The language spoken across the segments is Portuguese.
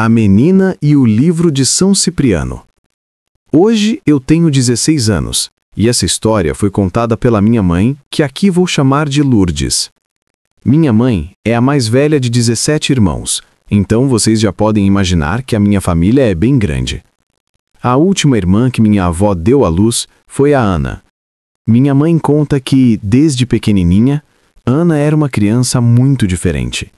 A Menina e o Livro de São Cipriano. Hoje eu tenho 16 anos, e essa história foi contada pela minha mãe, que aqui vou chamar de Lourdes. Minha mãe é a mais velha de 17 irmãos, então vocês já podem imaginar que a minha família é bem grande. A última irmã que minha avó deu à luz foi a Ana. Minha mãe conta que, desde pequenininha, Ana era uma criança muito diferente.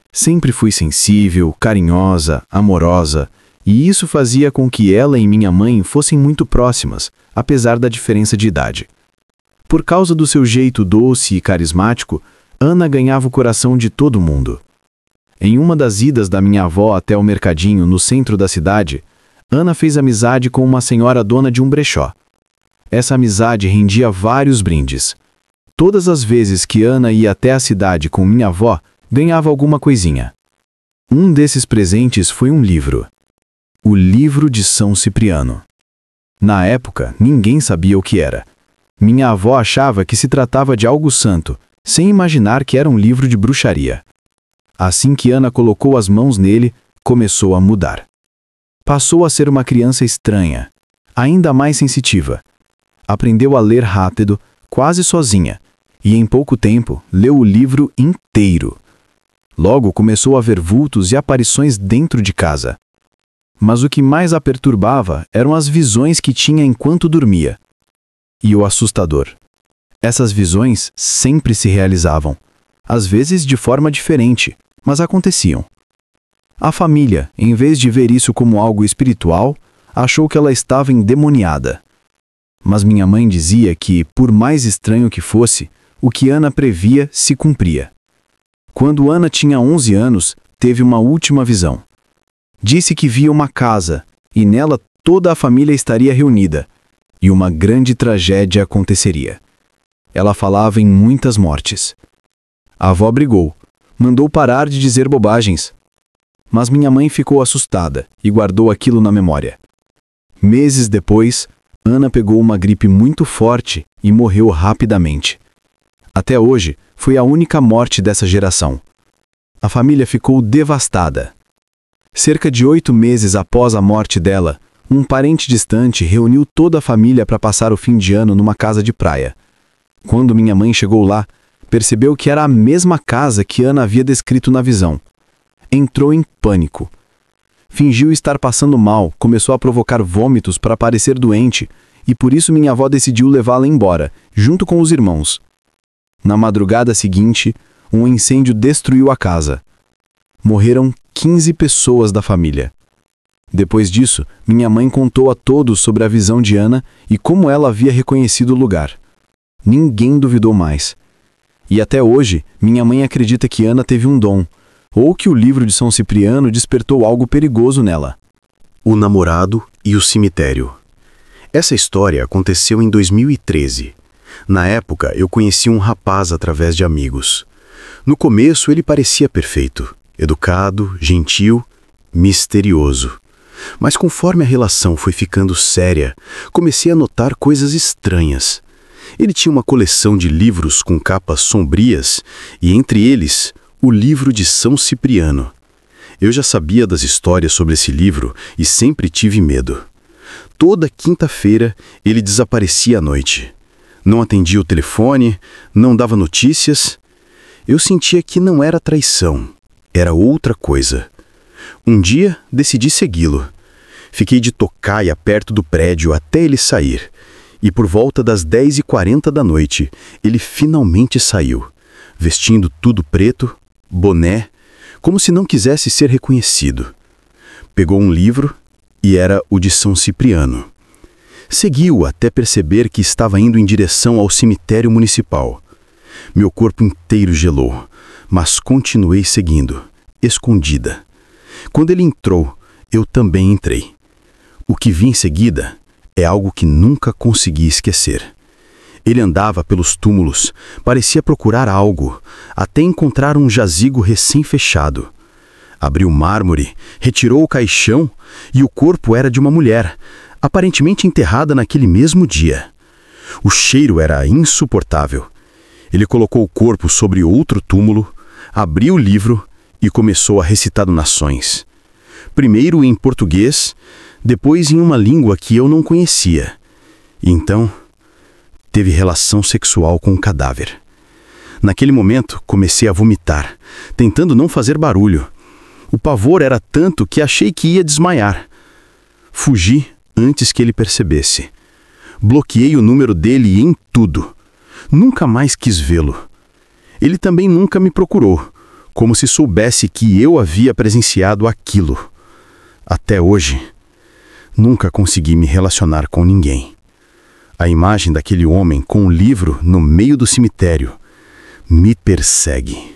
Sempre fui sensível, carinhosa, amorosa, e isso fazia com que ela e minha mãe fossem muito próximas, apesar da diferença de idade. Por causa do seu jeito doce e carismático, Ana ganhava o coração de todo mundo. Em uma das idas da minha avó até o mercadinho no centro da cidade, Ana fez amizade com uma senhora dona de um brechó. Essa amizade rendia vários brindes. Todas as vezes que Ana ia até a cidade com minha avó, ganhava alguma coisinha. Um desses presentes foi um livro. O Livro de São Cipriano. Na época, ninguém sabia o que era. Minha avó achava que se tratava de algo santo, sem imaginar que era um livro de bruxaria. Assim que Ana colocou as mãos nele, começou a mudar. Passou a ser uma criança estranha, ainda mais sensitiva. Aprendeu a ler rápido, quase sozinha, e em pouco tempo leu o livro inteiro. Logo começou a ver vultos e aparições dentro de casa. Mas o que mais a perturbava eram as visões que tinha enquanto dormia. E o assustador. Essas visões sempre se realizavam, às vezes de forma diferente, mas aconteciam. A família, em vez de ver isso como algo espiritual, achou que ela estava endemoniada. Mas minha mãe dizia que, por mais estranho que fosse, o que Ana previa se cumpria. Quando Ana tinha 11 anos, teve uma última visão. Disse que via uma casa, e nela toda a família estaria reunida, e uma grande tragédia aconteceria. Ela falava em muitas mortes. A avó brigou, mandou parar de dizer bobagens. Mas minha mãe ficou assustada e guardou aquilo na memória. Meses depois, Ana pegou uma gripe muito forte e morreu rapidamente. Até hoje, foi a única morte dessa geração. A família ficou devastada. Cerca de 8 meses após a morte dela, um parente distante reuniu toda a família para passar o fim de ano numa casa de praia. Quando minha mãe chegou lá, percebeu que era a mesma casa que Ana havia descrito na visão. Entrou em pânico. Fingiu estar passando mal, começou a provocar vômitos para parecer doente, e por isso minha avó decidiu levá-la embora, junto com os irmãos. Na madrugada seguinte, um incêndio destruiu a casa. Morreram 15 pessoas da família. Depois disso, minha mãe contou a todos sobre a visão de Ana e como ela havia reconhecido o lugar. Ninguém duvidou mais. E até hoje, minha mãe acredita que Ana teve um dom, ou que o livro de São Cipriano despertou algo perigoso nela. O namorado e o cemitério. Essa história aconteceu em 2013. Na época, eu conheci um rapaz através de amigos. No começo, ele parecia perfeito, educado, gentil, misterioso. Mas conforme a relação foi ficando séria, comecei a notar coisas estranhas. Ele tinha uma coleção de livros com capas sombrias e, entre eles, o livro de São Cipriano. Eu já sabia das histórias sobre esse livro e sempre tive medo. Toda quinta-feira ele desaparecia à noite. Não atendia o telefone, não dava notícias. Eu sentia que não era traição, era outra coisa. Um dia decidi segui-lo. Fiquei de tocaia perto do prédio até ele sair. E por volta das 10h40 da noite, ele finalmente saiu, vestindo tudo preto, boné, como se não quisesse ser reconhecido. Pegou um livro e era o de São Cipriano. Segui-o até perceber que estava indo em direção ao cemitério municipal. Meu corpo inteiro gelou, mas continuei seguindo, escondida. Quando ele entrou, eu também entrei. O que vi em seguida é algo que nunca consegui esquecer. Ele andava pelos túmulos, parecia procurar algo, até encontrar um jazigo recém-fechado. Abriu mármore, retirou o caixão e o corpo era de uma mulher, aparentemente enterrada naquele mesmo dia. O cheiro era insuportável. Ele colocou o corpo sobre outro túmulo, abriu o livro e começou a recitar donações. Primeiro em português, depois em uma língua que eu não conhecia. E então, teve relação sexual com o cadáver. Naquele momento, comecei a vomitar, tentando não fazer barulho. O pavor era tanto que achei que ia desmaiar. Fugi antes que ele percebesse. Bloqueei o número dele em tudo. Nunca mais quis vê-lo. Ele também nunca me procurou, como se soubesse que eu havia presenciado aquilo. Até hoje, nunca consegui me relacionar com ninguém. A imagem daquele homem com um livro no meio do cemitério me persegue.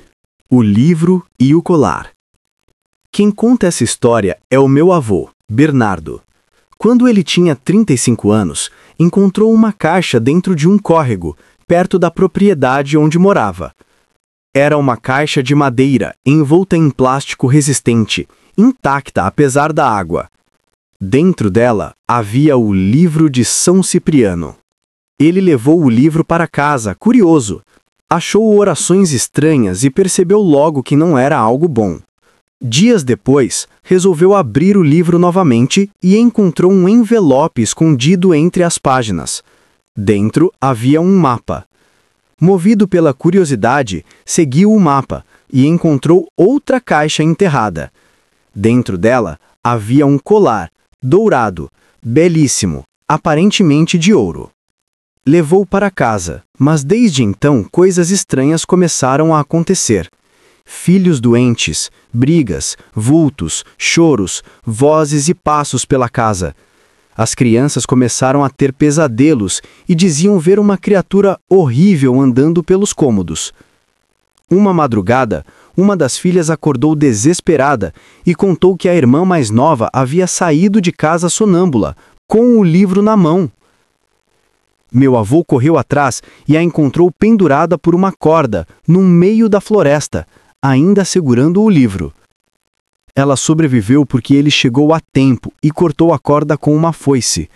O livro e o colar. Quem conta essa história é o meu avô, Bernardo. Quando ele tinha 35 anos, encontrou uma caixa dentro de um córrego, perto da propriedade onde morava. Era uma caixa de madeira, envolta em plástico resistente, intacta apesar da água. Dentro dela havia o livro de São Cipriano. Ele levou o livro para casa, curioso. Achou orações estranhas e percebeu logo que não era algo bom. Dias depois, resolveu abrir o livro novamente e encontrou um envelope escondido entre as páginas. Dentro havia um mapa. Movido pela curiosidade, seguiu o mapa e encontrou outra caixa enterrada. Dentro dela havia um colar, dourado, belíssimo, aparentemente de ouro. Levou para casa, mas desde então coisas estranhas começaram a acontecer. Filhos doentes, brigas, vultos, choros, vozes e passos pela casa. As crianças começaram a ter pesadelos e diziam ver uma criatura horrível andando pelos cômodos. Uma madrugada, uma das filhas acordou desesperada e contou que a irmã mais nova havia saído de casa sonâmbula, com o livro na mão. Meu avô correu atrás e a encontrou pendurada por uma corda, no meio da floresta, ainda segurando o livro. Ela sobreviveu porque ele chegou a tempo e cortou a corda com uma foice.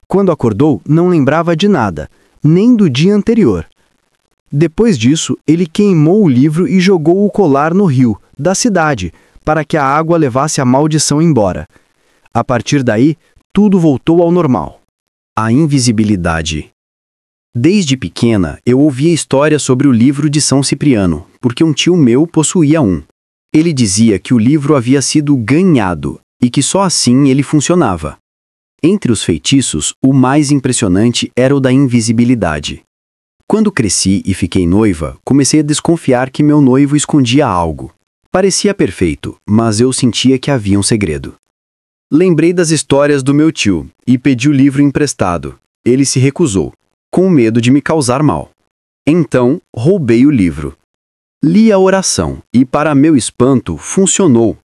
Quando acordou, não lembrava de nada, nem do dia anterior. Depois disso, ele queimou o livro e jogou o colar no rio, da cidade, para que a água levasse a maldição embora. A partir daí, tudo voltou ao normal. A invisibilidade. Desde pequena, eu ouvia histórias sobre o livro de São Cipriano, porque um tio meu possuía um. Ele dizia que o livro havia sido ganhado e que só assim ele funcionava. Entre os feitiços, o mais impressionante era o da invisibilidade. Quando cresci e fiquei noiva, comecei a desconfiar que meu noivo escondia algo. Parecia perfeito, mas eu sentia que havia um segredo. Lembrei das histórias do meu tio e pedi o livro emprestado. Ele se recusou, com medo de me causar mal. Então, roubei o livro. Li a oração e, para meu espanto, funcionou.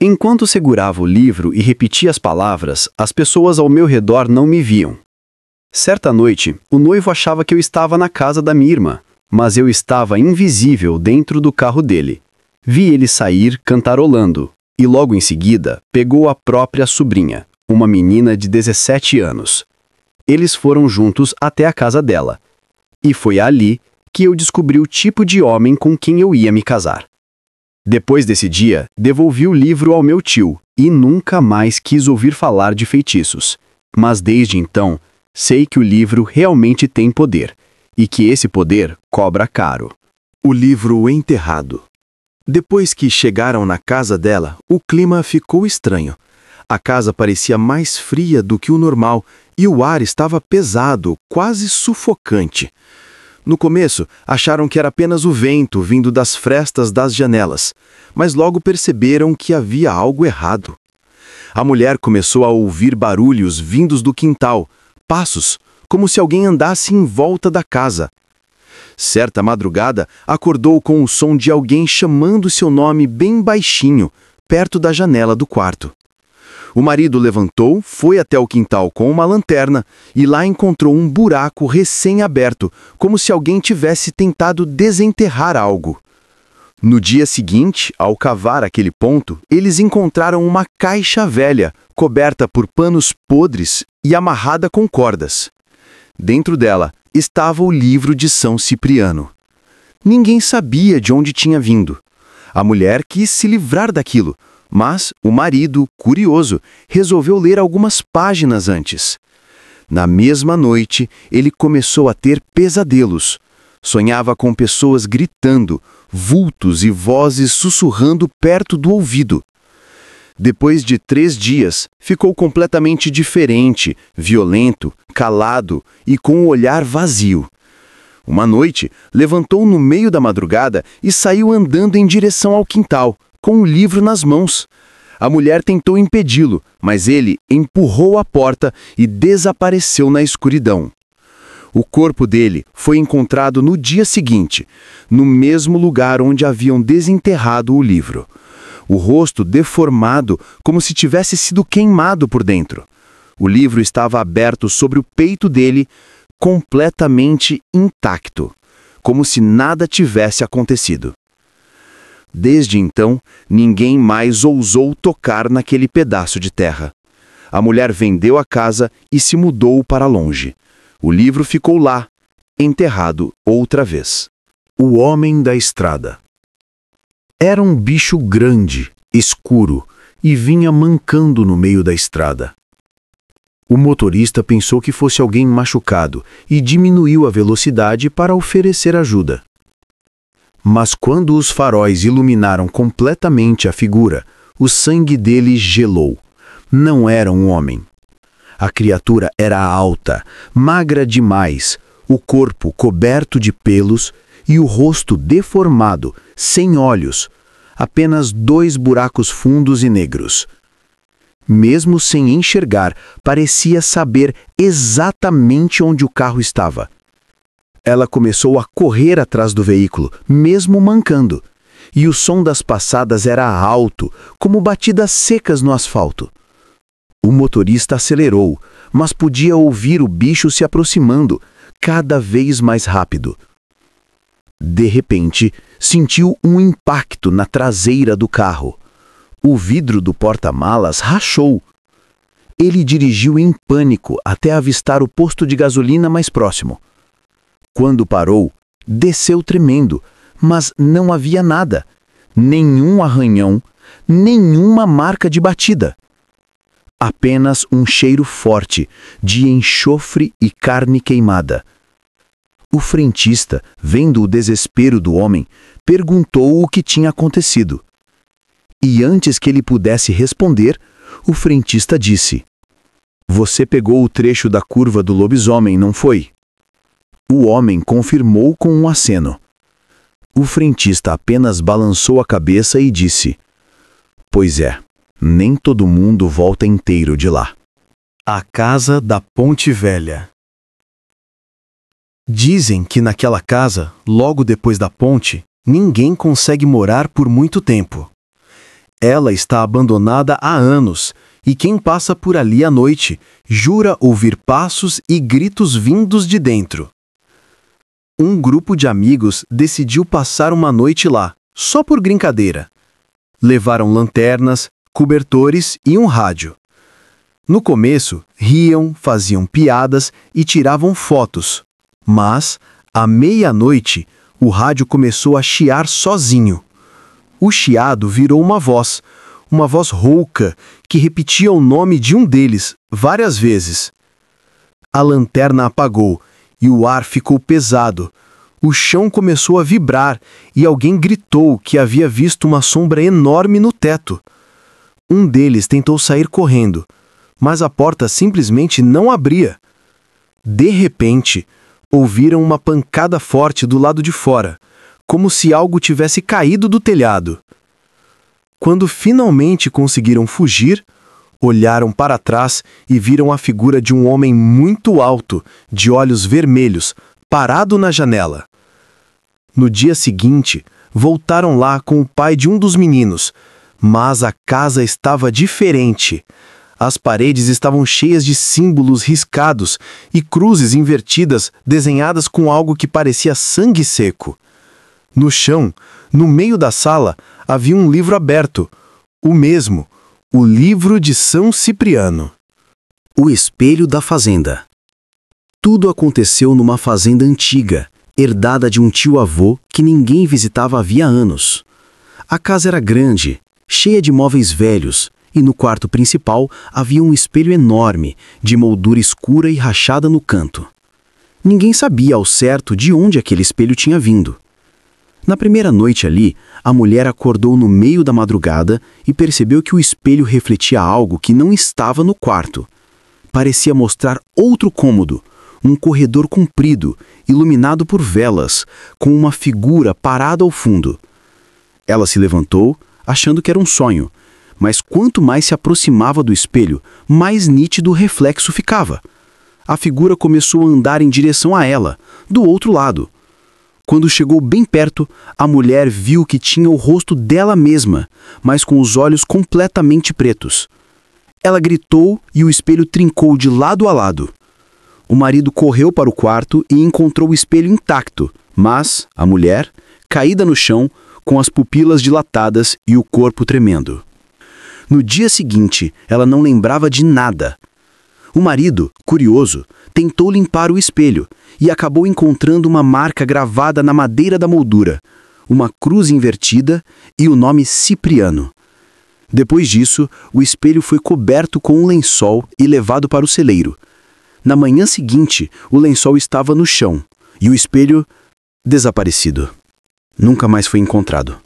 Enquanto segurava o livro e repetia as palavras, as pessoas ao meu redor não me viam. Certa noite, o noivo achava que eu estava na casa da minha irmã, mas eu estava invisível dentro do carro dele. Vi ele sair cantarolando, e logo em seguida pegou a própria sobrinha, uma menina de 17 anos. Eles foram juntos até a casa dela. E foi ali que eu descobri o tipo de homem com quem eu ia me casar. Depois desse dia, devolvi o livro ao meu tio e nunca mais quis ouvir falar de feitiços. Mas desde então, sei que o livro realmente tem poder e que esse poder cobra caro. O livro enterrado. Depois que chegaram na casa dela, o clima ficou estranho. A casa parecia mais fria do que o normal e o ar estava pesado, quase sufocante. No começo, acharam que era apenas o vento vindo das frestas das janelas, mas logo perceberam que havia algo errado. A mulher começou a ouvir barulhos vindos do quintal, passos, como se alguém andasse em volta da casa. Certa madrugada, acordou com o som de alguém chamando seu nome bem baixinho, perto da janela do quarto. O marido levantou, foi até o quintal com uma lanterna e lá encontrou um buraco recém-aberto, como se alguém tivesse tentado desenterrar algo. No dia seguinte, ao cavar aquele ponto, eles encontraram uma caixa velha, coberta por panos podres e amarrada com cordas. Dentro dela estava o livro de São Cipriano. Ninguém sabia de onde tinha vindo. A mulher quis se livrar daquilo, mas o marido, curioso, resolveu ler algumas páginas antes. Na mesma noite, ele começou a ter pesadelos. Sonhava com pessoas gritando, vultos e vozes sussurrando perto do ouvido. Depois de 3 dias, ficou completamente diferente, violento, calado e com o olhar vazio. Uma noite, levantou no meio da madrugada e saiu andando em direção ao quintal, com um livro nas mãos. A mulher tentou impedi-lo, mas ele empurrou a porta e desapareceu na escuridão. O corpo dele foi encontrado no dia seguinte, no mesmo lugar onde haviam desenterrado o livro. O rosto deformado, como se tivesse sido queimado por dentro. O livro estava aberto sobre o peito dele, completamente intacto, como se nada tivesse acontecido. Desde então, ninguém mais ousou tocar naquele pedaço de terra. A mulher vendeu a casa e se mudou para longe. O livro ficou lá, enterrado outra vez. O Homem da Estrada. Era um bicho grande, escuro, e vinha mancando no meio da estrada. O motorista pensou que fosse alguém machucado e diminuiu a velocidade para oferecer ajuda. Mas quando os faróis iluminaram completamente a figura, o sangue dele gelou. Não era um homem. A criatura era alta, magra demais, o corpo coberto de pelos e o rosto deformado, sem olhos, apenas 2 buracos fundos e negros. Mesmo sem enxergar, parecia saber exatamente onde o carro estava. Ela começou a correr atrás do veículo, mesmo mancando, e o som das passadas era alto, como batidas secas no asfalto. O motorista acelerou, mas podia ouvir o bicho se aproximando, cada vez mais rápido. De repente, sentiu um impacto na traseira do carro. O vidro do porta-malas rachou. Ele dirigiu em pânico até avistar o posto de gasolina mais próximo. Quando parou, desceu tremendo, mas não havia nada. Nenhum arranhão, nenhuma marca de batida. Apenas um cheiro forte de enxofre e carne queimada. O frentista, vendo o desespero do homem, perguntou o que tinha acontecido. E antes que ele pudesse responder, o frentista disse: "Você pegou o trecho da curva do lobisomem, não foi?" O homem confirmou com um aceno. O frentista apenas balançou a cabeça e disse: "Pois é, nem todo mundo volta inteiro de lá." A Casa da Ponte Velha. Dizem que naquela casa, logo depois da ponte, ninguém consegue morar por muito tempo. Ela está abandonada há anos, e quem passa por ali à noite jura ouvir passos e gritos vindos de dentro. Um grupo de amigos decidiu passar uma noite lá, só por brincadeira. Levaram lanternas, cobertores e um rádio. No começo, riam, faziam piadas e tiravam fotos. Mas, à meia-noite, o rádio começou a chiar sozinho. O chiado virou uma voz rouca, que repetia o nome de um deles várias vezes. A lanterna apagou e o ar ficou pesado. O chão começou a vibrar e alguém gritou que havia visto uma sombra enorme no teto. Um deles tentou sair correndo, mas a porta simplesmente não abria. De repente, ouviram uma pancada forte do lado de fora, como se algo tivesse caído do telhado. Quando finalmente conseguiram fugir, olharam para trás e viram a figura de um homem muito alto, de olhos vermelhos, parado na janela. No dia seguinte, voltaram lá com o pai de um dos meninos, mas a casa estava diferente. As paredes estavam cheias de símbolos riscados e cruzes invertidas desenhadas com algo que parecia sangue seco. No chão, no meio da sala, havia um livro aberto, o mesmo, o livro de São Cipriano. O espelho da fazenda. Tudo aconteceu numa fazenda antiga, herdada de um tio-avô que ninguém visitava havia anos. A casa era grande, cheia de móveis velhos, e no quarto principal havia um espelho enorme, de moldura escura e rachada no canto. Ninguém sabia ao certo de onde aquele espelho tinha vindo. Na primeira noite ali, a mulher acordou no meio da madrugada e percebeu que o espelho refletia algo que não estava no quarto. Parecia mostrar outro cômodo, um corredor comprido, iluminado por velas, com uma figura parada ao fundo. Ela se levantou, achando que era um sonho, mas quanto mais se aproximava do espelho, mais nítido o reflexo ficava. A figura começou a andar em direção a ela, do outro lado. Quando chegou bem perto, a mulher viu que tinha o rosto dela mesma, mas com os olhos completamente pretos. Ela gritou e o espelho trincou de lado a lado. O marido correu para o quarto e encontrou o espelho intacto, mas a mulher, caída no chão, com as pupilas dilatadas e o corpo tremendo. No dia seguinte, ela não lembrava de nada. O marido, curioso, tentou limpar o espelho e acabou encontrando uma marca gravada na madeira da moldura, uma cruz invertida e o nome Cipriano. Depois disso, o espelho foi coberto com um lençol e levado para o celeiro. Na manhã seguinte, o lençol estava no chão e o espelho desaparecido. Nunca mais foi encontrado.